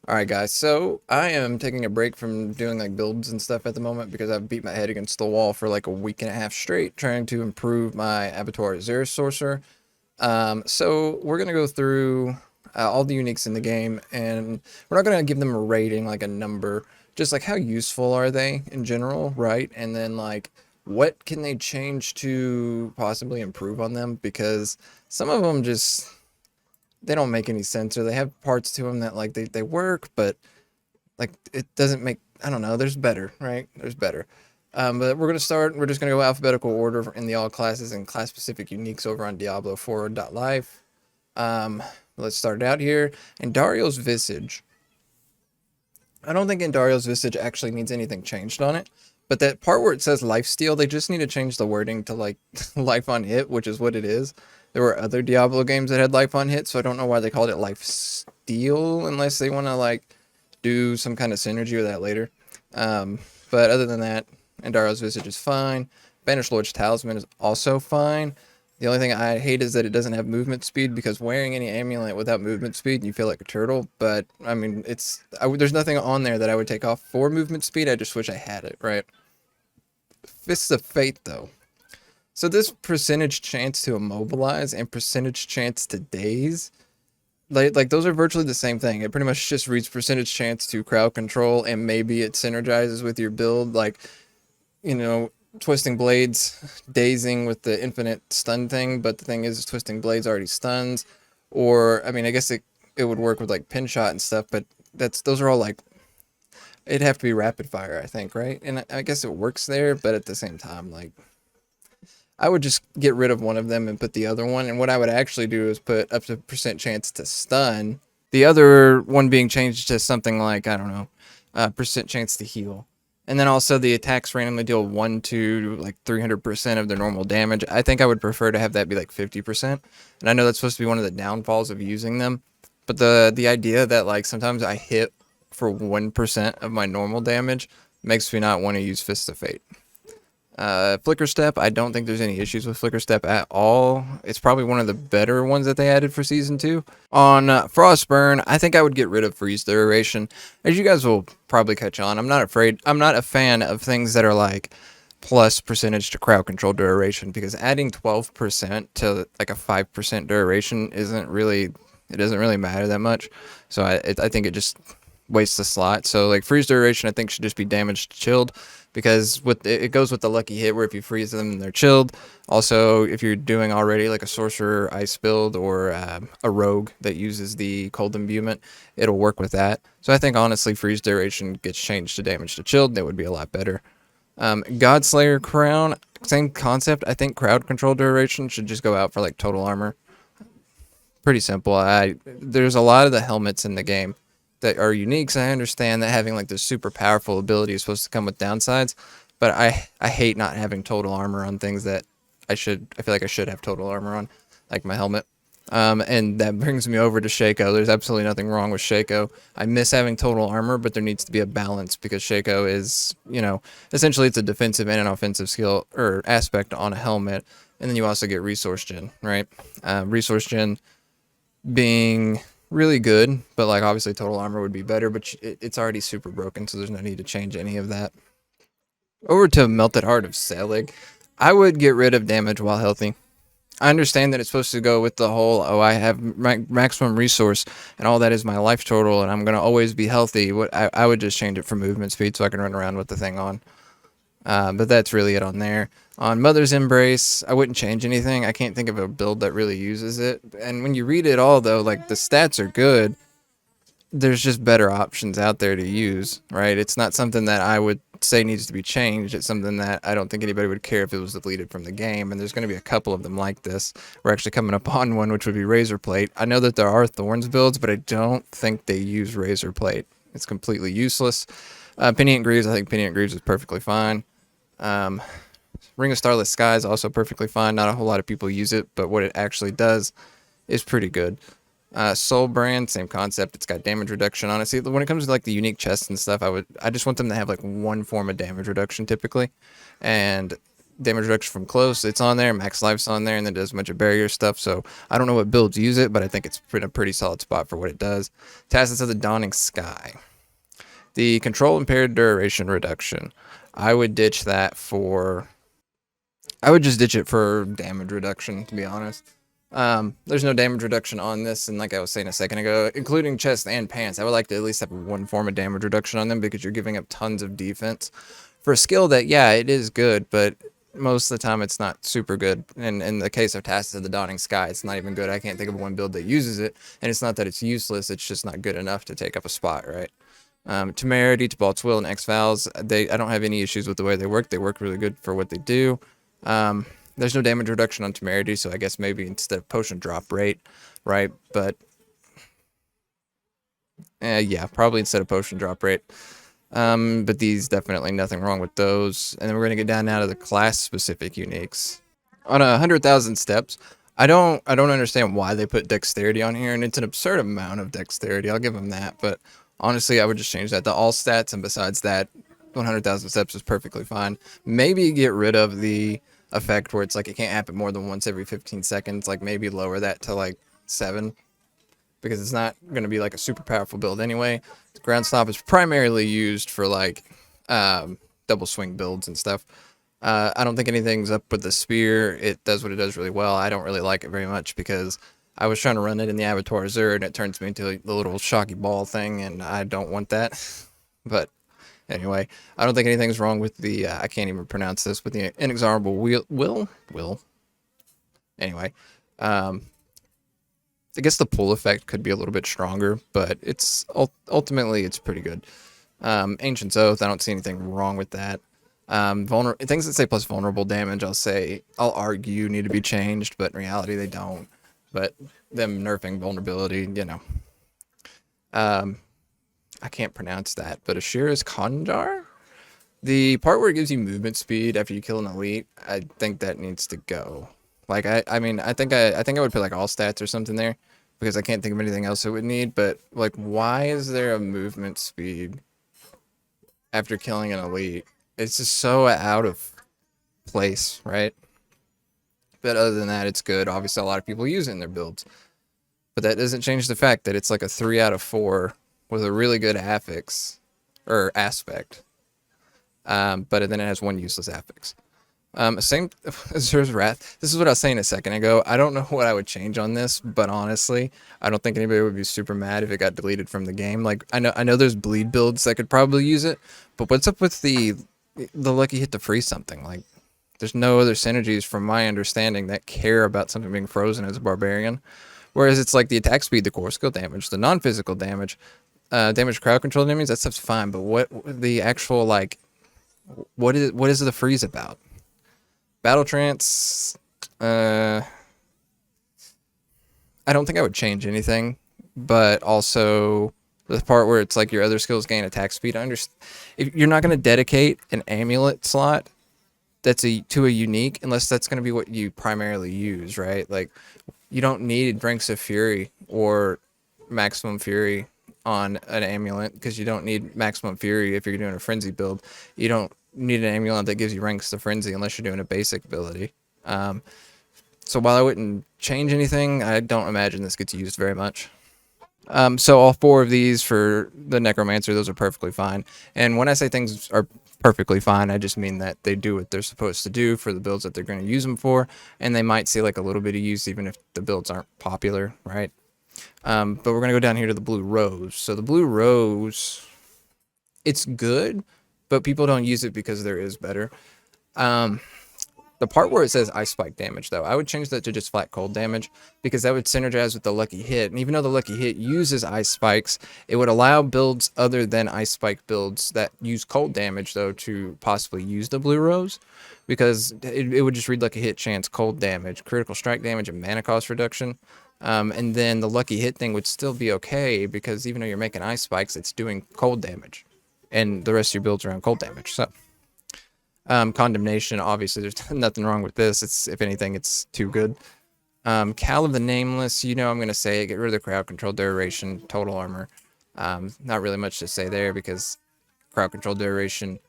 Alright guys, so I am taking a break from doing like builds and stuff at the moment because I've beat my head against the wall for like a week and a half straight trying to improve my Abattoir Xeris Sorcerer. So we're going to go through all the uniques in the game, and we're not going to give them a rating, like a number, just like how useful are they in general, right? And then like what can they change to possibly improve on them, because some of them just they don't make any sense, or they have parts to them that like they work, but like it doesn't make, I don't know, there's better, right? There's better. But we're just gonna go alphabetical order in the all classes and class specific uniques over on Diablo 4.live. Um, let's start out here. And Dario's Visage. I don't think Indario's Visage actually needs anything changed on it. But that part where it says lifesteal, they just need to change the wording to like life on hit, which is what it is. There were other Diablo games that had life on hit, so I don't know why they called it lifesteal unless they want to like do some kind of synergy with that later. But other than that, Indario's Visage is fine. Banished Lord's Talisman is also fine. The only thing I hate is that it doesn't have movement speed, because wearing any amulet without movement speed, you feel like a turtle. But, I mean, there's nothing on there that I would take off for movement speed. I just wish I had it, right? Fists of Fate, though. So this percentage chance to immobilize and percentage chance to daze, like those are virtually the same thing. It pretty much just reads percentage chance to crowd control, and maybe it synergizes with your build. Like, you know, Twisting Blades dazing with the infinite stun thing, but the thing is Twisting Blades already stuns. Or I mean, I guess it would work with like pin shot and stuff, but those are all like, it'd have to be rapid fire, I think, right? And I guess it works there, but at the same time, like, I would just get rid of one of them and put the other one. And what I would actually do is put up to percent chance to stun. The other one being changed to something like, I don't know, percent chance to heal. And then also the attacks randomly deal 1 to like 300% of their normal damage. I think I would prefer to have that be like 50%. And I know that's supposed to be one of the downfalls of using them. But the idea that like sometimes I hit for 1% of my normal damage makes me not want to use Fist of Fate. Flicker Step, I don't think there's any issues with Flicker Step at all. It's probably one of the better ones that they added for Season 2. On Frostburn, I think I would get rid of Freeze Duration. As you guys will probably catch on, I'm not a fan of things that are like plus percentage to crowd control duration, because adding 12% to like a 5% duration it doesn't really matter that much. So I think it just wastes the slot. So like freeze duration, I think should just be damaged chilled, because it goes with the lucky hit where if you freeze them, they're chilled. Also, if you're doing already like a sorcerer ice build or a rogue that uses the cold imbuement, it'll work with that. So I think honestly, freeze duration gets changed to damage to chilled. That would be a lot better. Godslayer Crown, same concept. I think crowd control duration should just go out for like total armor. Pretty simple. There's a lot of the helmets in the game that are unique, so I understand that having like this super powerful ability is supposed to come with downsides, but I hate not having total armor on things that I feel like I should have total armor on, like my helmet. And that brings me over to Shaco. There's absolutely nothing wrong with Shaco. I miss having total armor, but there needs to be a balance, because Shaco is, essentially it's a defensive and an offensive skill or aspect on a helmet. And then you also get resource gen, right? Resource gen being really good, but like obviously total armor would be better, but it's already super broken, so there's no need to change any of that. Over to Melted Heart of Selig. I would get rid of damage while healthy. I understand that it's supposed to go with the whole, oh, I have maximum resource, and all that is my life total, and I'm going to always be healthy. I would just change it for movement speed so I can run around with the thing on. But that's really it on there. On Mother's Embrace, I wouldn't change anything. I can't think of a build that really uses it. And when you read it all, though, like the stats are good. There's just better options out there to use, right? It's not something that I would say needs to be changed. It's something that I don't think anybody would care if it was deleted from the game. And there's going to be a couple of them like this. We're actually coming up on one, which would be Razor Plate. I know that there are Thorns builds, but I don't think they use Razor Plate. It's completely useless. Penient Greaves, I think Penient Greaves is perfectly fine. Ring of Starless Sky is also perfectly fine. Not a whole lot of people use it, but what it actually does is pretty good. Soul Brand, same concept. It's got damage reduction. Honestly, when it comes to like the unique chests and stuff, I just want them to have like one form of damage reduction typically, and damage reduction from close, it's on there. Max life's on there, and then it does a bunch of barrier stuff. So I don't know what builds use it, but I think it's in a pretty solid spot for what it does. Tacits of the Dawning Sky. The control impaired duration reduction. I would ditch that for. I would just ditch it for damage reduction, to be honest. There's no damage reduction on this, and like I was saying a second ago, including chest and pants, I would like to at least have one form of damage reduction on them because you're giving up tons of defense for a skill that, yeah, it is good, but most of the time it's not super good. And in the case of Tacits of the Dawning Sky, it's not even good. I can't think of one build that uses it, and it's not that it's useless, it's just not good enough to take up a spot, right? Temerity, to Balt's Will, and X-Vals, I don't have any issues with the way they work. They work really good for what they do. There's no damage reduction on Temerity, so I guess maybe instead of potion drop rate, right? But, yeah, probably instead of potion drop rate. But these, definitely nothing wrong with those. And then we're going to get down now to the class-specific uniques. On 100,000 steps, I don't understand why they put dexterity on here, and it's an absurd amount of dexterity. I'll give them that, but honestly, I would just change that to all stats, and besides that, 100,000 steps is perfectly fine. Maybe get rid of the effect where it's like it can't happen more than once every 15 seconds. Like maybe lower that to like 7, because it's not going to be like a super powerful build anyway. The ground stomp is primarily used for like double swing builds and stuff. I don't think anything's up with the spear. It does what it does really well. I don't really like it very much because I was trying to run it in the Abattoir Azure and it turns me into the little shocky ball thing, and I don't want that. But anyway, I don't think anything's wrong with the, I can't even pronounce this, with the inexorable will. Anyway, I guess the pull effect could be a little bit stronger, but it's ultimately it's pretty good. Ancient's Oath, I don't see anything wrong with that. Things that say plus vulnerable damage, I'll argue need to be changed, but in reality they don't. But them nerfing vulnerability, you know. I can't pronounce that, but Ashira's Konjar? The part where it gives you movement speed after you kill an elite, I think that needs to go. Like, I mean, I think I would put like all stats or something there, because I can't think of anything else it would need, but like, why is there a movement speed after killing an elite? It's just so out of place, right? But other than that, it's good. Obviously, a lot of people use it in their builds. But that doesn't change the fact that it's like a 3 out of 4 with a really good affix, or aspect. But then it has one useless affix. Same Azur's Wrath. This is what I was saying a second ago. I don't know what I would change on this, but honestly, I don't think anybody would be super mad if it got deleted from the game. Like, I know there's bleed builds that could probably use it, but what's up with the lucky hit to freeze something? Like, there's no other synergies from my understanding that care about something being frozen as a barbarian. Whereas it's like the attack speed, the core skill damage, the non-physical damage, damage crowd control enemies, that stuff's fine, but what the actual, like, what is the freeze about? Battle trance, I don't think I would change anything, but also the part where it's like your other skills gain attack speed. I understand if you're not going to dedicate an amulet slot that's to a unique unless that's going to be what you primarily use, right? Like, you don't need Ranks of Fury or Maximum Fury on an amulet, because you don't need Maximum Fury if you're doing a Frenzy build. You don't need an amulet that gives you ranks to Frenzy unless you're doing a basic ability. So while I wouldn't change anything, I don't imagine this gets used very much. So all 4 of these for the Necromancer, those are perfectly fine. And when I say things are perfectly fine, I just mean that they do what they're supposed to do for the builds that they're going to use them for, and they might see like a little bit of use even if the builds aren't popular, right? But we're going to go down here to the Blue Rose. So the Blue Rose, it's good, but people don't use it because there is better. The part where it says Ice Spike damage, though, I would change that to just flat cold damage, because that would synergize with the Lucky Hit. And even though the Lucky Hit uses Ice Spikes, it would allow builds other than Ice Spike builds that use cold damage, though, to possibly use the Blue Rose, because it would just read Lucky Hit, chance, cold damage, critical strike damage, and mana cost reduction. And then the Lucky Hit thing would still be okay, because even though you're making Ice Spikes, it's doing cold damage. And the rest of your builds are around cold damage, so... Condemnation, obviously, there's nothing wrong with this. It's, if anything, it's too good. Cal of the Nameless, you know I'm going to say, get rid of the crowd control duration, total armor. Not really much to say there, because crowd control duration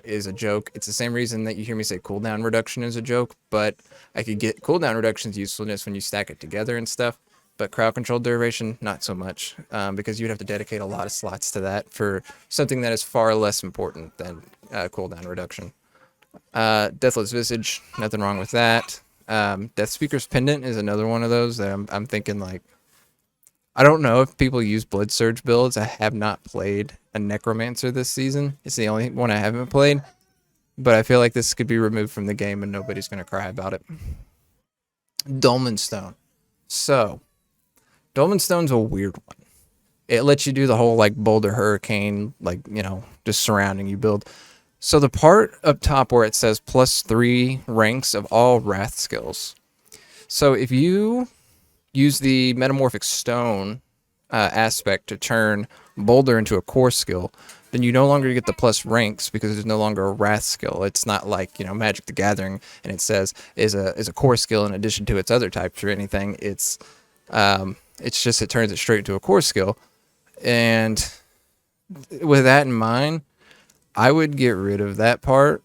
is a joke. It's the same reason that you hear me say cooldown reduction is a joke, but I could get cooldown reduction's usefulness when you stack it together and stuff. But crowd control duration, not so much, because you'd have to dedicate a lot of slots to that for something that is far less important than cooldown reduction. Deathless Visage, nothing wrong with that. Death Speaker's Pendant is another one of those that I'm thinking like, I don't know if people use Blood Surge builds. I have not played a Necromancer this season. It's the only one I haven't played, but I feel like this could be removed from the game and nobody's going to cry about it. Dolmen Stone. So, Dolmen Stone's a weird one. It lets you do the whole like Boulder Hurricane, like, you know, just surrounding you build. So the part up top where it says +3 ranks of all Wrath skills. So if you use the Metamorphic Stone aspect to turn Boulder into a core skill, then you no longer get the plus ranks because there's no longer a Wrath skill. It's not like, you know, Magic the Gathering and it says is a core skill in addition to its other types or anything. It's just it turns it straight into a core skill. And with that in mind, I would get rid of that part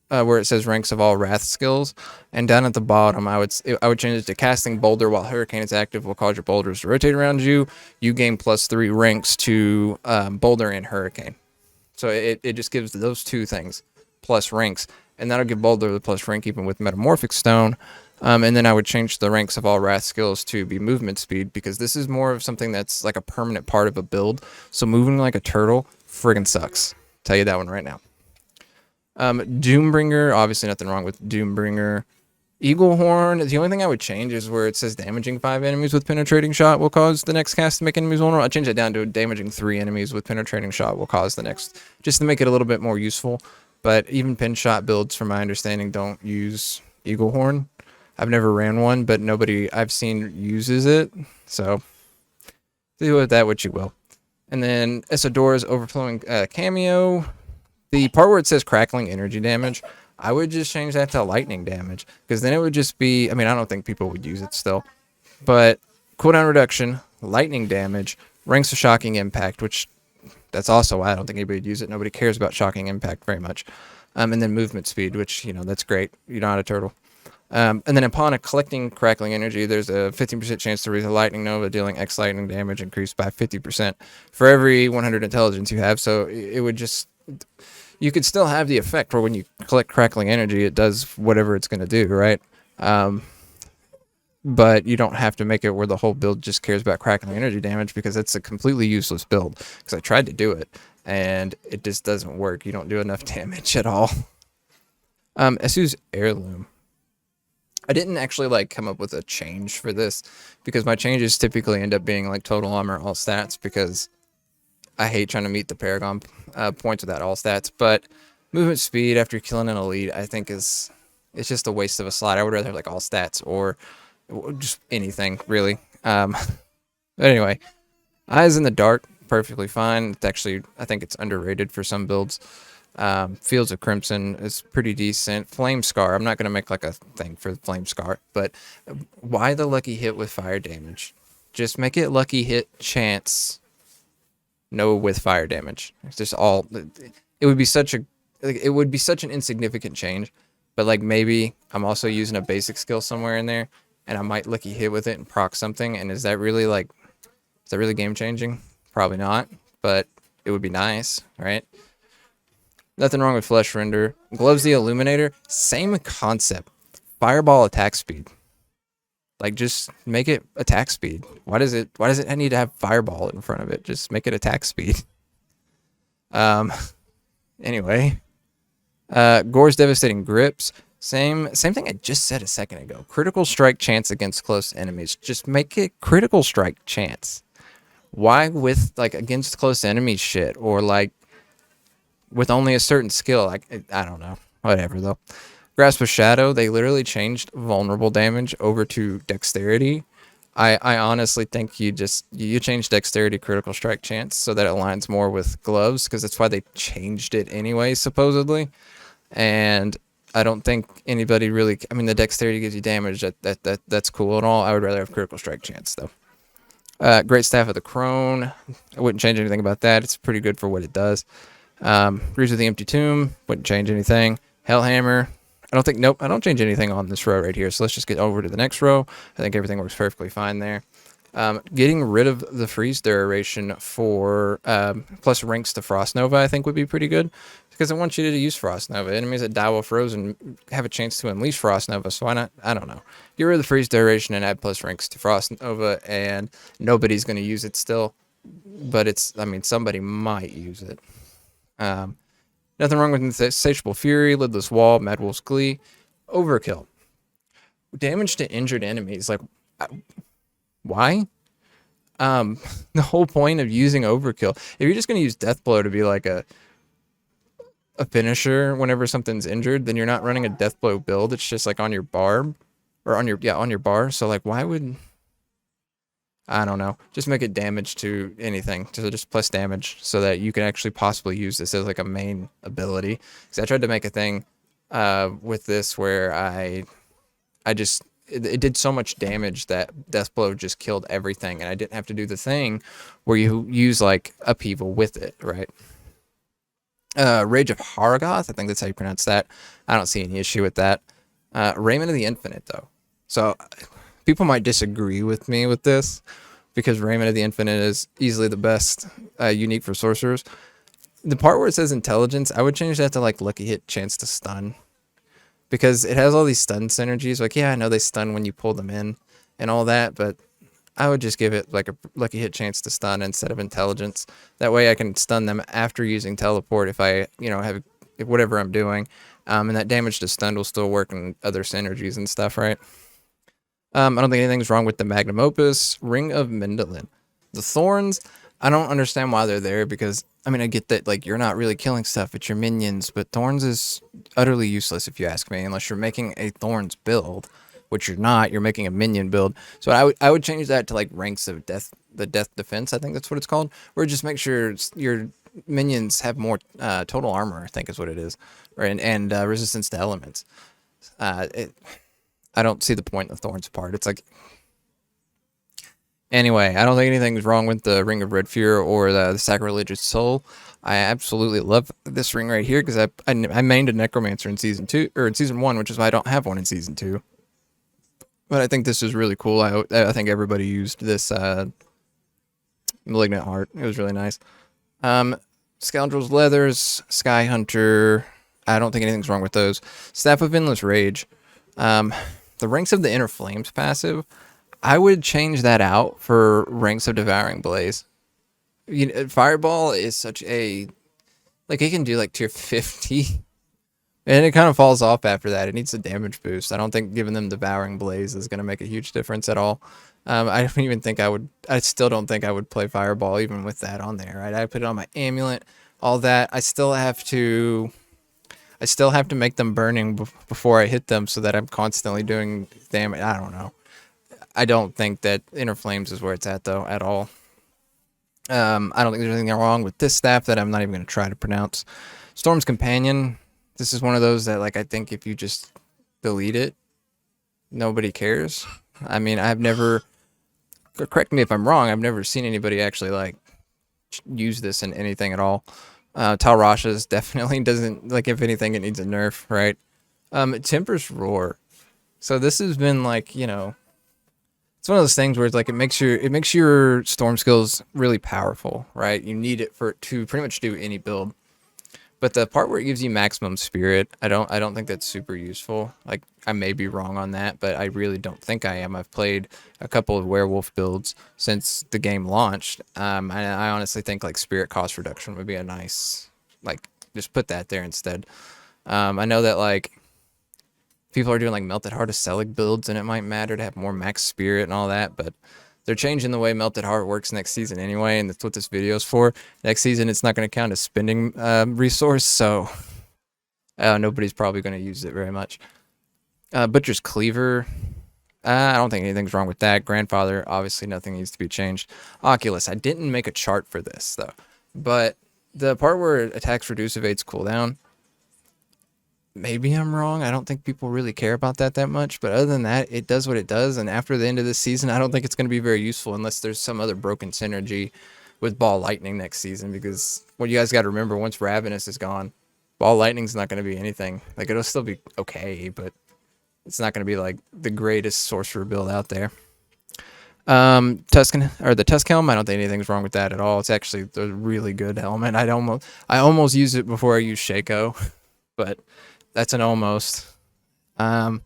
where it says ranks of all Wrath skills, and down at the bottom, I would change it to casting Boulder while Hurricane is active will cause your boulders to rotate around you. You gain +3 ranks to Boulder and Hurricane. So it just gives those two things plus ranks, and that'll give Boulder the plus rank even with Metamorphic Stone. And then I would change the ranks of all Wrath skills to be movement speed, because this is more of something that's like a permanent part of a build. So moving like a turtle friggin' sucks. Tell you that one right now. Doombringer, obviously nothing wrong with Doombringer. Eagle Horn, the only thing I would change is where it says damaging 5 enemies with penetrating shot will cause the next cast to make enemies vulnerable. I'll change that down to damaging 3 enemies with penetrating shot will cause the next, just to make it a little bit more useful. But even pin shot builds, from my understanding, don't use Eagle Horn. I've never ran one, but nobody I've seen uses it. So do with that what you will. And then Isadora's Overflowing Cameo. The part where it says crackling energy damage, I would just change that to lightning damage, because then it would just be, I mean, I don't think people would use it still, but cooldown reduction, lightning damage, ranks of shocking impact, which that's also why I don't think anybody would use it. Nobody cares about shocking impact very much. And then movement speed, which, you know, that's great. You're not a turtle. And then upon collecting crackling energy, there's a 15% chance to release a lightning nova, dealing X lightning damage increased by 50% for every 100 intelligence you have. So it would just, you could still have the effect where when you collect crackling energy, it does whatever it's going to do, right? But you don't have to make it where the whole build just cares about crackling energy damage, because it's a completely useless build. Because I tried to do it, and it just doesn't work. You don't do enough damage at all. Esu's Heirloom. I didn't actually like come up with a change for this, because my changes typically end up being like total armor, all stats, because I hate trying to meet the Paragon points without all stats. But movement speed after killing an elite, I think it's just a waste of a slot. I would rather have like all stats or just anything really. But anyway, Eyes in the Dark, perfectly fine. It's actually, I think it's underrated for some builds. Fields of Crimson is pretty decent. Flame Scar, I'm not going to make like a thing for Flame Scar, but why the lucky hit with fire damage? Just make it lucky hit chance, no with fire damage. It's just all, it would be such an insignificant change, but like maybe I'm also using a basic skill somewhere in there, and I might lucky hit with it and proc something, and is that really game changing? Probably not, but it would be nice, right? Nothing wrong with Flesh Render. Gloves the Illuminator, same concept. Fireball attack speed. Like, just make it attack speed. Why does it need to have Fireball in front of it? Just make it attack speed. Anyway. Gore's Devastating Grips. Same thing I just said a second ago. Critical strike chance against close enemies. Just make it critical strike chance. Why with, like, against close enemies shit? Or, like, with only a certain skill? Like, I don't know. Whatever, though. Grasp of Shadow, they literally changed vulnerable damage over to dexterity. I honestly think you change dexterity critical strike chance so that it aligns more with gloves, because that's why they changed it anyway, supposedly. And I don't think anybody really, I mean, the dexterity gives you damage, that's cool and all. I would rather have critical strike chance, though. Great Staff of the Crone, I wouldn't change anything about that. It's pretty good for what it does. Breeze of the Empty Tomb, wouldn't change anything. Hellhammer, nope, I don't change anything on this row right here. So let's just get over to the next row. I think everything works perfectly fine there. Getting rid of the freeze duration for plus ranks to Frost Nova, I think would be pretty good because I want you to use Frost Nova. Enemies that die while frozen have a chance to unleash Frost Nova, so why not? I don't know. Get rid of the freeze duration and add plus ranks to Frost Nova, and nobody's going to use it still, but I mean, somebody might use it. Nothing wrong with Insatiable Fury, Lidless Wall, Mad Wolf's Glee, Overkill. Damage to injured enemies, like, why? The whole point of using Overkill, if you're just going to use Death Blow to be like a finisher whenever something's injured, then you're not running a Death Blow build. It's just like on your barb, or on your bar. So like, why would, I don't know, just make it damage to anything, so just plus damage, so that you can actually possibly use this as like a main ability. Because I tried to make a thing with this where it did so much damage that Death Blow just killed everything, and I didn't have to do the thing where you use like upheaval with it, right? Rage of Haragoth, I think that's how you pronounce that. I don't see any issue with that. Raiment of the Infinite, though. So people might disagree with me with this, because Raiment of the Infinite is easily the best unique for sorcerers. The part where it says intelligence, I would change that to like lucky hit, chance to stun, because it has all these stun synergies. Like, yeah, I know they stun when you pull them in and all that, but I would just give it like a lucky hit, chance to stun instead of intelligence. That way I can stun them after using teleport if I, have whatever I'm doing. And that damage to stun will still work in other synergies and stuff, right? I don't think anything's wrong with the Magnum Opus, Ring of Mindolin. The Thorns, I don't understand why they're there, because, I mean, I get that, like, you're not really killing stuff, it's your minions, but Thorns is utterly useless if you ask me, unless you're making a Thorns build, which you're not, you're making a minion build. So I would change that to, like, ranks of death, the death defense, I think that's what it's called, where just make sure your minions have more total armor, I think is what it is, right? And resistance to elements. I don't see the point of Thorns part. It's like, anyway, I don't think anything's wrong with the Ring of Red Fear or the Sacrilegious Soul. I absolutely love this ring right here, because I mained a Necromancer in season 2, or in season 1, which is why I don't have one in season 2. But I think this is really cool. I think everybody used this Malignant Heart. It was really nice. Scoundrel's Leathers, Sky Hunter. I don't think anything's wrong with those. Staff of Endless Rage. The Ranks of the Inner Flames passive, I would change that out for Ranks of Devouring Blaze. Fireball is such a, like, it can do like tier 50, and it kind of falls off after that. It needs a damage boost. I don't think giving them Devouring Blaze is going to make a huge difference at all. I don't even think I still don't think I would play Fireball even with that on there, right? I put it on my amulet, all that. I still have to make them burning before I hit them, so that I'm constantly doing damage. I don't know. I don't think that Inner Flames is where it's at, though, at all. I don't think there's anything wrong with this staff that I'm not even going to try to pronounce. Storm's Companion. This is one of those that, like, I think if you just delete it, nobody cares. I mean, correct me if I'm wrong, I've never seen anybody actually, like, use this in anything at all. Tal Rasha's definitely doesn't, like, if anything, it needs a nerf, right? Temper's Roar. So this has been, like, it's one of those things where it's like it makes your storm skills really powerful, right? You need it to pretty much do any build. But the part where it gives you maximum spirit, I don't think that's super useful. Like, I may be wrong on that, but I really don't think I am. I've played a couple of werewolf builds since the game launched. I honestly think like spirit cost reduction would be a nice, like, just put that there instead. I know that like people are doing like Melted Heart of Selig builds, and it might matter to have more max spirit and all that, but they're changing the way Melted Heart works next season anyway, and that's what this video is for. Next season, it's not going to count as spending resource, so nobody's probably going to use it very much. Butcher's Cleaver. I don't think anything's wrong with that. Grandfather, obviously nothing needs to be changed. Oculus. I didn't make a chart for this, though. But the part where attacks reduce evades cooldown, maybe I'm wrong. I don't think people really care about that much. But other than that, it does what it does. And after the end of this season, I don't think it's going to be very useful unless there's some other broken synergy with Ball Lightning next season, because what you guys got to remember, once Ravenous is gone, Ball Lightning's not going to be anything. Like, it'll still be okay, but it's not going to be like the greatest sorcerer build out there. Tuscan or the Tusk helm, I don't think anything's wrong with that at all. It's actually a really good helmet. I almost use it before I use Shaco, but that's an almost. Um,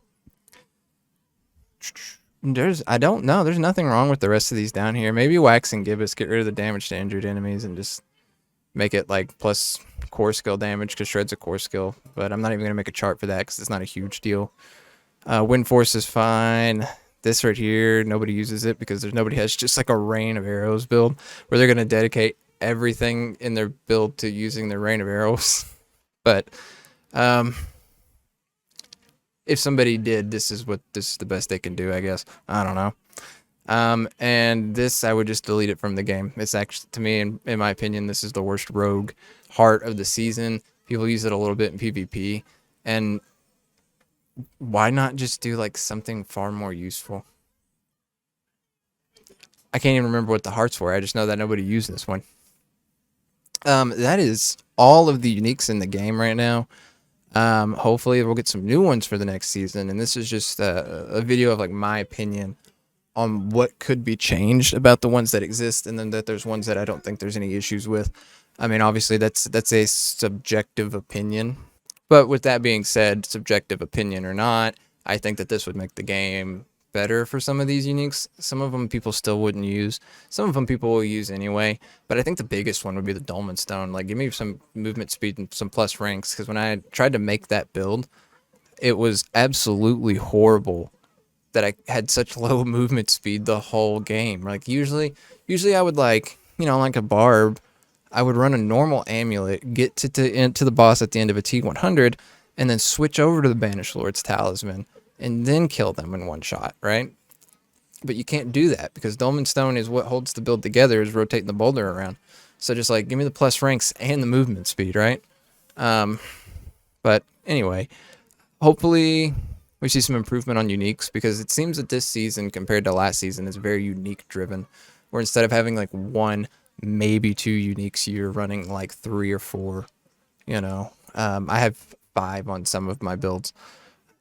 I don't know. There's nothing wrong with the rest of these down here. Maybe Wax and Gibbous, get rid of the damage to injured enemies and just make it like plus core skill damage, because Shred's a core skill. But I'm not even gonna make a chart for that because it's not a huge deal. Wind Force is fine. This right here, nobody uses it because nobody has just like a rain of arrows build where they're gonna dedicate everything in their build to using the rain of arrows. But if somebody did, this is the best they can do, I guess. I don't know. And this, I would just delete it from the game. It's actually, to me, in my opinion, this is the worst rogue heart of the season. People use it a little bit in PvP, and why not just do like something far more useful? I can't even remember what the hearts were. I just know that nobody used this one. That is all of the uniques in the game right now. Hopefully we'll get some new ones for the next season, and this is just a video of like my opinion on what could be changed about the ones that exist, and then that there's ones that I don't think there's any issues with. I mean, obviously that's a subjective opinion, but with that being said, subjective opinion or not, I think that this would make the game better for some of these uniques. Some of them people still wouldn't use. Some of them people will use anyway. But I think the biggest one would be the Dolmen Stone. Like, give me some movement speed and some plus ranks, because when I tried to make that build, it was absolutely horrible that I had such low movement speed the whole game. Like, usually I would, like, like a barb, I would run a normal amulet, get to the boss at the end of a T100, and then switch over to the Banished Lord's Talisman, and then kill them in one shot, right? But you can't do that, because Dolmen Stone is what holds the build together, is rotating the boulder around. So just, like, give me the plus ranks and the movement speed, right? But anyway, hopefully we see some improvement on uniques, because it seems that this season compared to last season is very unique driven, where instead of having like one, maybe two uniques, you're running like 3 or 4. I have 5 on some of my builds.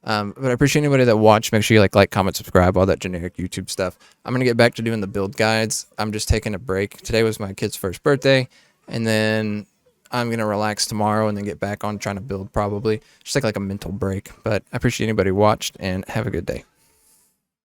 But I appreciate anybody that watched. Make sure you like, comment, subscribe, all that generic YouTube stuff. I'm going to get back to doing the build guides. I'm just taking a break. Today was my kid's first birthday, and then I'm going to relax tomorrow and then get back on trying to build, probably. Just take like a mental break. But I appreciate anybody who watched, and have a good day.